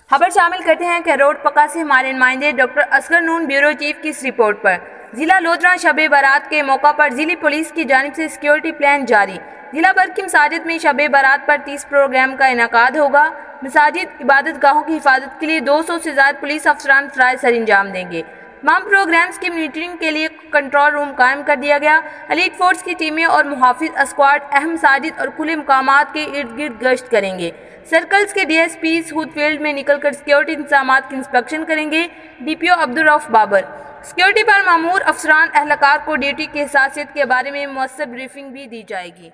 खबर शामिल करते हैं खरोट पक्का से हमारे नुमाइंदे डॉक्टर असगर नून ब्यूरो चीफ की इस रिपोर्ट पर। जिला लोधरा शबे बारात के मौका पर जिले पुलिस की जानिब से सिक्योरिटी प्लान जारी। जिला भर की मसाजिद में शबे बारात पर 30 प्रोग्राम का इनेकाद होगा। मसाजिद इबादत गाहों की हिफाजत के लिए 200 से ज़्यादा पुलिस अफसरान फ़राइज़ सर अंजाम देंगे। तमाम प्रोग्राम्स की मॉनिटरिंग के लिए कंट्रोल रूम कायम कर दिया गया। एलीट फोर्स की टीमें और मुहाफिज स्क्वाड अहम मसाजिद और खुले मकामात के इर्द गिर्द गश्त करेंगे। सर्कल्स के डीएसपी हुद फील्ड में निकलकर सिक्योरिटी इंतजामात की इंस्पेक्शन करेंगे। डीपीओ अब्दुल रऊफ बाबर सिक्योरिटी पर मामूर अफसरान एहलकार को ड्यूटी की हसासियत के बारे में मुअस्सर ब्रीफिंग भी दी जाएगी।